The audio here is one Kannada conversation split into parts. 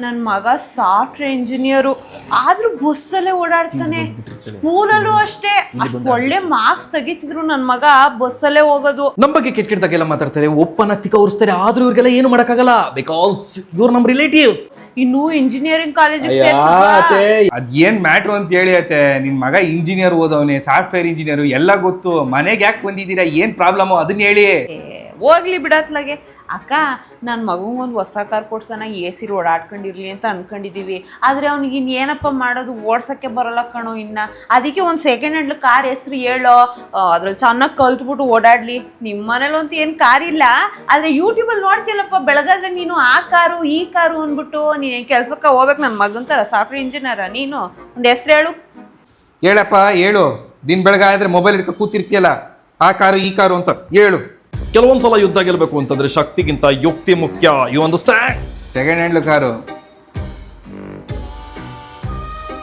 ನನ್ನ ಮಗ ಸಾಫ್ಟ್ವೇರ್ ಇಂಜಿನಿಯರು ಆದ್ರೂ ಬಸ್ಸಲ್ಲೇ ಓಡಾಡ್ತಾನೆ. ಸ್ಕೂಲಲ್ಲೂ ಅಷ್ಟೇ ಅಷ್ಟ್ ಒಳ್ಳೆ ಮಾರ್ಕ್ಸ್ ತೆಗಿತಿದ್ರು ನನ್ನ ಮಗ ಬಸ್ಸಲ್ಲೇ ಹೋಗೋದು. ನಮ್ಮ ಬಗ್ಗೆ ಕೆಟ್ಟ ಕೆಟ್ಟದಾಗೆಲ್ಲ ಮಾತಾಡ್ತಾರೆ, ಒಪ್ಪನ ತಿಕ್ಕ ಉರಿಸ್ತಾರೆ. ಆದ್ರೂ ಇವ್ರಿಗೆಲ್ಲ ಏನು ಮಾಡಕ್ಕಾಗಲ್ಲ, ಬಿಕಾಸ್ ಇವ್ರು ನಮ್ಮ ರಿಲೇಟಿವ್ಸ್. ಇನ್ನು ಇಂಜಿನಿಯರಿಂಗ್ ಕಾಲೇಜ್ ಅದೇನ್ ಮ್ಯಾಟ್ರು ಅಂತ ಹೇಳಿ ಅತ್ತೆ. ನಿನ್ ಮಗ ಇಂಜಿನಿಯರ್ ಓದವನೆ, ಸಾಫ್ಟ್ವೇರ್ ಇಂಜಿನಿಯರ್ ಎಲ್ಲ ಗೊತ್ತು. ಮನೆಗೆ ಯಾಕೆ ಬಂದಿದ್ದೀರಾ, ಏನ್ ಪ್ರಾಬ್ಲಮ್ ಅದನ್ನ ಹೇಳಿ. ಹೋಗ್ಲಿ ಬಿಡತ್ಲಾಗೆ. ಅಕ್ಕ ನನ್ನ ಮಗಂಗೊಂದು ಹೊಸ ಕಾರ್ ಕೊಡ್ಸೋಣ, AC ಓಡಾಡ್ಕೊಂಡಿರ್ಲಿ ಅಂತ ಅನ್ಕೊಂಡಿದೀವಿ. ಆದ್ರೆ ಅವ್ನಿಗೆ ಏನಪ್ಪ ಮಾಡೋದು, ಓಡ್ಸಕ್ಕೆ ಬರಲ್ಲ ಕಣೋ ಇನ್ನ. ಅದಕ್ಕೆ ಒಂದು ಸೆಕೆಂಡ್ ಹ್ಯಾಂಡ್ ಕಾರ್ ಹೆಸರು ಹೇಳೋ, ಅದ್ರಲ್ಲಿ ಚೆನ್ನಾಗಿ ಕಲ್ತ್ಬಿಟ್ಟು ಓಡಾಡ್ಲಿ. ನಿಮ್ಮ ಮನೇಲಂತೂ ಏನು ಕಾರ್ ಇಲ್ಲ, ಆದ್ರೆ ಯೂಟ್ಯೂಬಲ್ಲಿ ನೋಡ್ತಿಲ್ಲಪ್ಪ ಬೆಳಗಾದ್ರೆ ನೀನು ಆ ಕಾರು ಈ ಕಾರು ಅಂದ್ಬಿಟ್ಟು. ನೀನು ಕೆಲ್ಸಕ್ಕೆ ಹೋಗ್ಬೇಕು ನನ್ನ ಮಗನ ಥರ ಸಾಫ್ಟ್ವೇರ್ ಇಂಜಿನಿಯರ. ನೀನು ಒಂದು ಹೆಸರು ಹೇಳು. ಹೇಳಪ್ಪ ಹೇಳು. ದಿನ ಬೆಳಗಾದ್ರೆ ಮೊಬೈಲ್ ಇಟ್ಕೊಂಡು ಕೂತಿರ್ತೀಯಲ್ಲ, ಆ ಕಾರು ಈ ಕಾರು ಅಂತ ಹೇಳು. ಕೆಲವೊಂದ್ಸಲ ಯುದ್ಧ ಗೆಲ್ಬೇಕು ಅಂತಂದ್ರೆ ಶಕ್ತಿಗಿಂತ ಯುಕ್ತಿ ಮುಖ್ಯ. You understand? Second hand car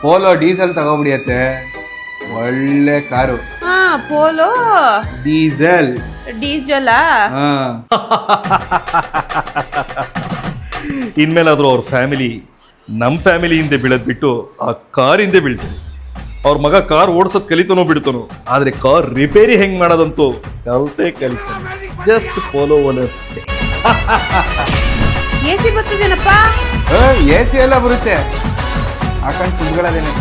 Polo diesel ತಗೋಬಿಡಿಯತ್ತೆ, ಒಳ್ಳೆ ಕಾರು. ಹಾ ಪೋಲೋ ಡೀಸೆಲ್. ಡೀಸೆಲಾ? ಇನ್ಮೇಲಾದ್ರೂ ಅವ್ರ ಫ್ಯಾಮಿಲಿ ನಮ್ಮ ಫ್ಯಾಮಿಲಿ ಹಿಂದೆ ಬೀಳದ್ ಬಿಟ್ಟು ಆ ಕಾರ್ ಹಿಂದೆ ಬೀಳ್ತಾರೆ. ಅವ್ರ ಮಗ ಕಾರ್ ಓಡಿಸೋದ್ ಕಲಿತಾನೋ ಬಿಡ್ತಾನೋ, ಆದ್ರೆ ಕಾರ್ ರಿಪೇರಿ ಹೆಂಗ್ ಮಾಡೋದಂತೂ ಕಲಿತಾನೆ. ಜಸ್ಟ್ ಫಾಲೋ ಅಷ್ಟೇ. AC ಬರ್ತಿದೇನಪ್ಪ? AC ಎಲ್ಲ ಬರುತ್ತೆ, ಹಾಕೊಂಡು ಕುಂತ್ಕೊಳ್ಳೋದೇನೆ.